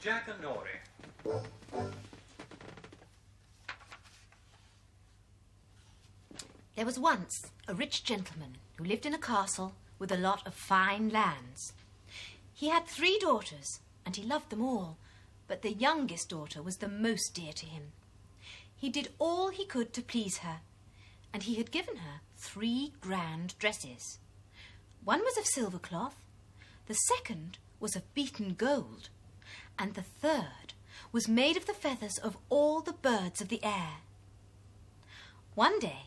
Jackanory. There was once a rich gentleman who lived in a castle with a lot of fine lands. He had 3 daughters, and he loved them all, but the youngest daughter was the most dear to him. He did all he could to please her, and he had given her 3 grand dresses. One was of silver cloth, the second was of beaten gold, and the third was made of the feathers of all the birds of the air. One day,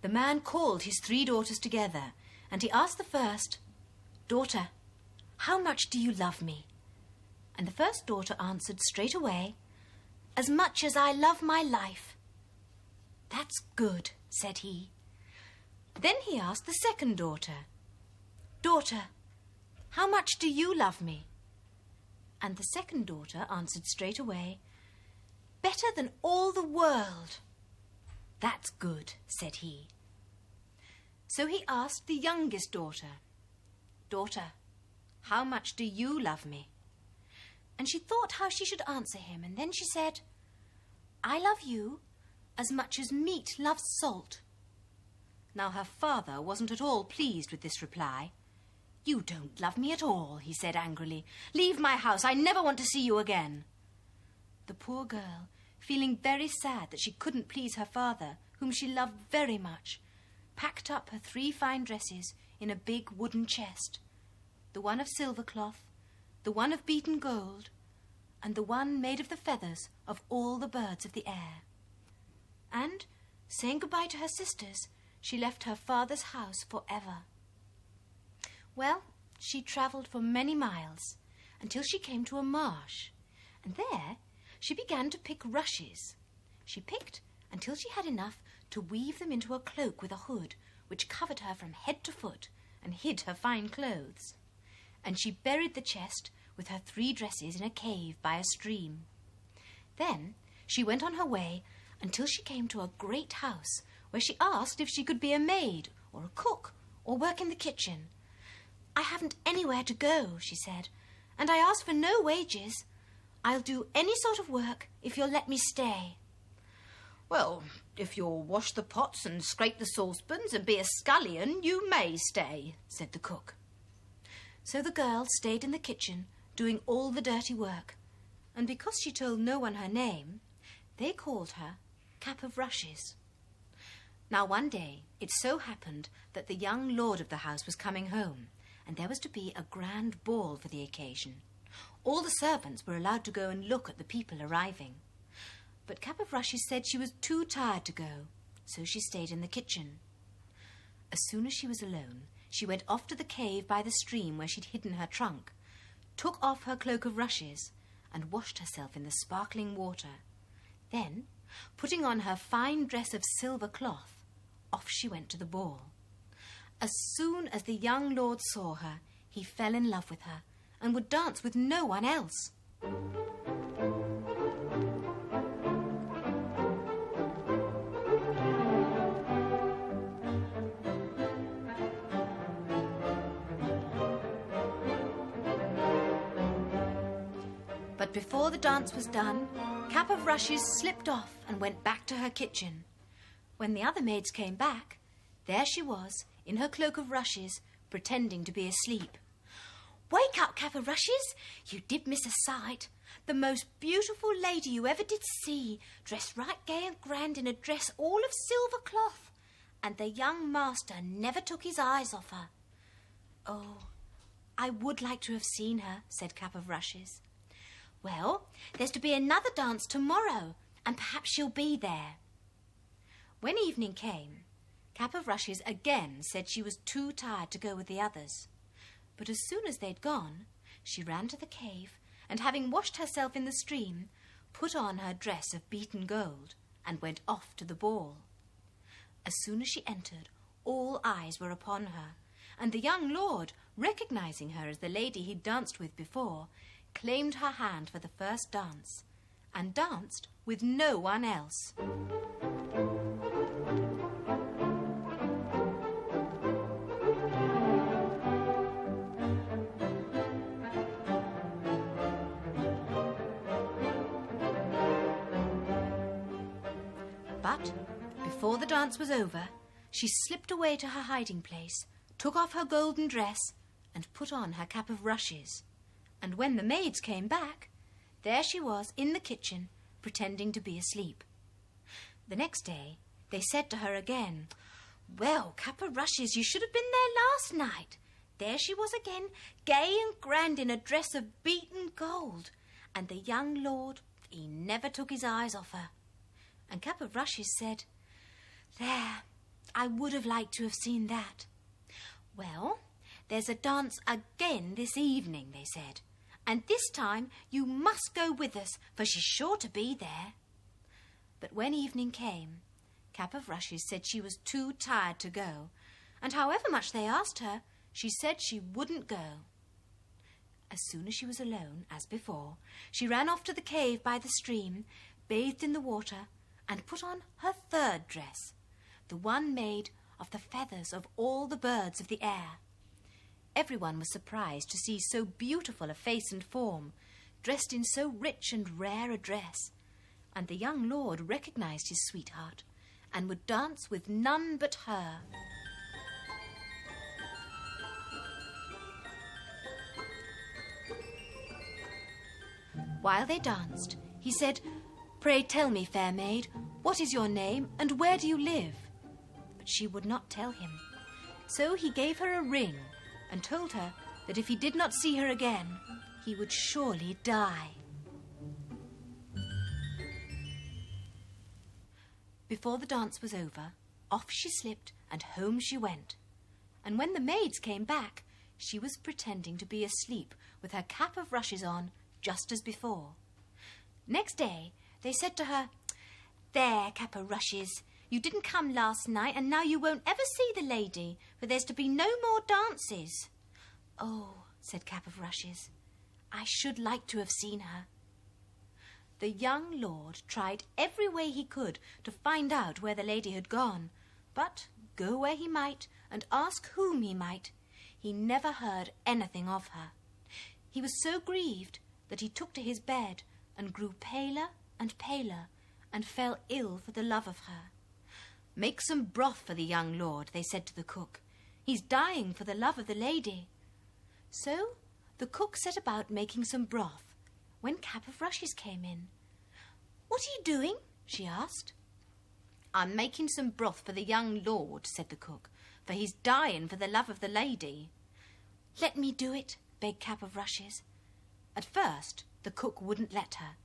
the man called his 3 daughters together, and he asked the first, "Daughter, how much do you love me?" And the first daughter answered straight away, "As much as I love my life." "That's good," said he. Then he asked the second daughter, "Daughter, how much do you love me?" And the second daughter answered straight away, "Better than all the world." "That's good," said he. So he asked the youngest daughter, "Daughter, how much do you love me?" And she thought how she should answer him, and then she said, "I love you as much as meat loves salt." Now her father wasn't at all pleased with this reply. "You don't love me at all," he said angrily. "Leave my house. I never want to see you again." The poor girl, feeling very sad that she couldn't please her father, whom she loved very much, packed up her 3 fine dresses in a big wooden chest, the one of silver cloth, the one of beaten gold, and the one made of the feathers of all the birds of the air. And, saying goodbye to her sisters, she left her father's house forever. Well, she travelled for many miles until she came to a marsh, and there she began to pick rushes. She picked until she had enough to weave them into a cloak with a hood, which covered her from head to foot and hid her fine clothes. And she buried the chest with her 3 dresses in a cave by a stream. Then she went on her way until she came to a great house, where she asked if she could be a maid or a cook or work in the kitchen. "I haven't anywhere to go," she said, "and I ask for no wages. I'll do any sort of work if you'll let me stay." "Well, if you'll wash the pots and scrape the saucepans and be a scullion, you may stay," said the cook. So the girl stayed in the kitchen doing all the dirty work, and because she told no one her name, they called her Cap of Rushes. Now one day it so happened that the young lord of the house was coming home, and there was to be a grand ball for the occasion. All the servants were allowed to go and look at the people arriving. But Cap of Rushes said she was too tired to go, so she stayed in the kitchen. As soon as she was alone, she went off to the cave by the stream where she'd hidden her trunk, took off her cloak of rushes, and washed herself in the sparkling water. Then, putting on her fine dress of silver cloth, off she went to the ball. As soon as the young lord saw her, he fell in love with her and would dance with no one else. But before the dance was done, Cap of Rushes slipped off and went back to her kitchen. When the other maids came back, there she was, in her cloak of rushes, pretending to be asleep. "Wake up, Cap of Rushes! You did miss a sight. The most beautiful lady you ever did see, dressed right gay and grand in a dress all of silver cloth, and the young master never took his eyes off her." "Oh, I would like to have seen her," said Cap of Rushes. "Well, there's to be another dance tomorrow, and perhaps she'll be there." When evening came, Cap of Rushes again said she was too tired to go with the others. But as soon as they'd gone, she ran to the cave, and having washed herself in the stream, put on her dress of beaten gold, and went off to the ball. As soon as she entered, all eyes were upon her, and the young lord, recognizing her as the lady he'd danced with before, claimed her hand for the first dance, and danced with no one else. Before the dance was over, she slipped away to her hiding place, took off her golden dress, and put on her cap of rushes. And when the maids came back, there she was in the kitchen, pretending to be asleep. The next day, they said to her again, "Well, Cap of Rushes, you should have been there last night." There she was again, gay and grand in a dress of beaten gold. And the young lord, he never took his eyes off her. And Cap of Rushes said, "There, I would have liked to have seen that." "Well, there's a dance again this evening," they said. "And this time you must go with us, for she's sure to be there." But when evening came, Cap of Rushes said she was too tired to go, and however much they asked her, she said she wouldn't go. As soon as she was alone, as before, she ran off to the cave by the stream, bathed in the water, and put on her third dress, the one made of the feathers of all the birds of the air. Everyone was surprised to see so beautiful a face and form, dressed in so rich and rare a dress, and the young lord recognized his sweetheart, and would dance with none but her. While they danced, he said, "Pray tell me, fair maid, what is your name and where do you live?" But she would not tell him. So he gave her a ring and told her that if he did not see her again, he would surely die. Before the dance was over, off she slipped and home she went. And when the maids came back, she was pretending to be asleep with her cap of rushes on, just as before. Next day, they said to her, "There, Cap of Rushes, you didn't come last night, and now you won't ever see the lady, for there's to be no more dances." "Oh," said Cap of Rushes, "I should like to have seen her." The young lord tried every way he could to find out where the lady had gone, but go where he might and ask whom he might, he never heard anything of her. He was so grieved that he took to his bed and grew paler and paler and fell ill for the love of her. "Make some broth for the young lord," they said to the cook. "He's dying for the love of the lady." So the cook set about making some broth when Cap of Rushes came in. "What are you doing?" she asked. "I'm making some broth for the young lord," said the cook, "for he's dying for the love of the lady." "Let me do it," begged Cap of Rushes. At first the cook wouldn't let her,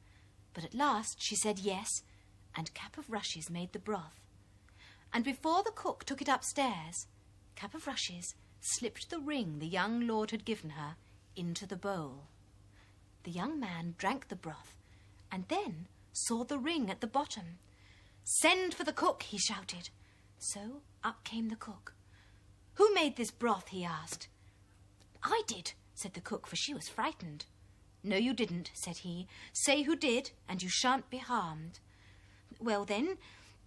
but at last she said yes, and Cap of Rushes made the broth. And before the cook took it upstairs, Cap of Rushes slipped the ring the young lord had given her into the bowl. The young man drank the broth, and then saw the ring at the bottom. "Send for the cook," he shouted. So up came the cook. "Who made this broth?" he asked. "I did," said the cook, for she was frightened. "No, you didn't," said he. "Say who did, and you shan't be harmed." "Well, then,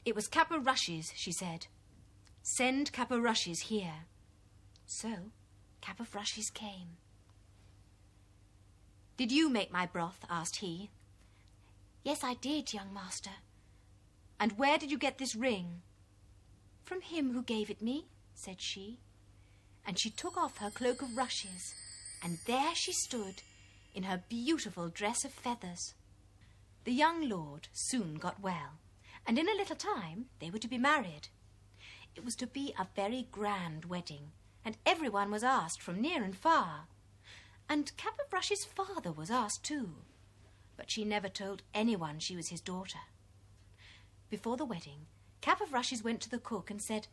it was Cap of Rushes," she said. "Send Cap of Rushes here." So Cap of Rushes came. "Did you make my broth?" asked he. "Yes, I did, young master." "And where did you get this ring?" "From him who gave it me," said she. And she took off her cloak of rushes, and there she stood in her beautiful dress of feathers. The young lord soon got well, and in a little time they were to be married. It was to be a very grand wedding, and everyone was asked from near and far. And Cap of Rushes' father was asked too, but she never told anyone she was his daughter. Before the wedding, Cap of Rushes went to the cook and said,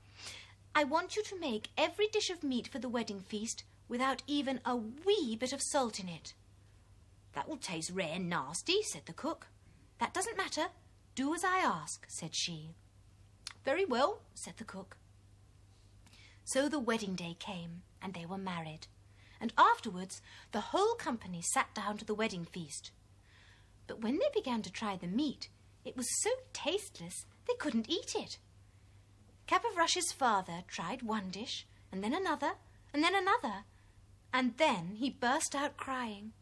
"I want you to make every dish of meat for the wedding feast without even a wee bit of salt in it." "That will taste rare nasty," said the cook. "That doesn't matter. Do as I ask," said she. "Very well," said the cook. So the wedding day came, and they were married. And afterwards the whole company sat down to the wedding feast. But when they began to try the meat, it was so tasteless they couldn't eat it. Cap of Rushes' father tried one dish, and then another, and then another, and then he burst out crying.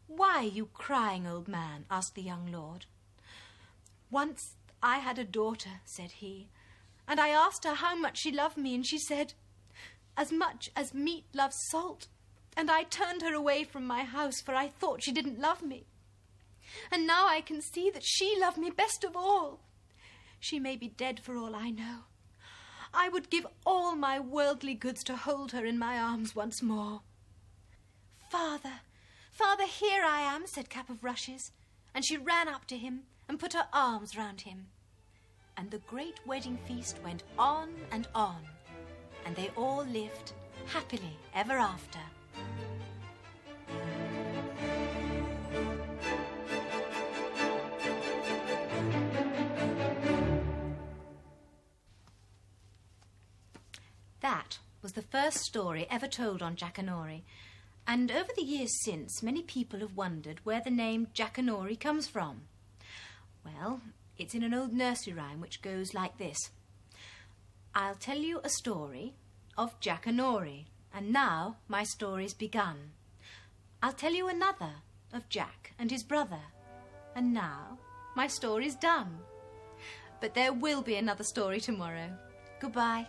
"Why are you crying, old man?" asked the young lord. "Once I had a daughter," said he, and I asked her how much she loved me, and she said, "As much as meat loves salt." And I turned her away from my house, for I thought she didn't love me. And now I can see that she loved me best of all. She may be dead for all I know. I would give all my worldly goods to hold her in my arms once more. "Father, father, here I am," said Cap of Rushes, and she ran up to him and put her arms round him. And the great wedding feast went on, and they all lived happily ever after. That was the first story ever told on Jackanory, and over the years since, many people have wondered where the name Jackanory comes from. Well, it's in an old nursery rhyme which goes like this. "I'll tell you a story of Jackanory, and now my story's begun. I'll tell you another of Jack and his brother, and now my story's done. But there will be another story tomorrow. Goodbye."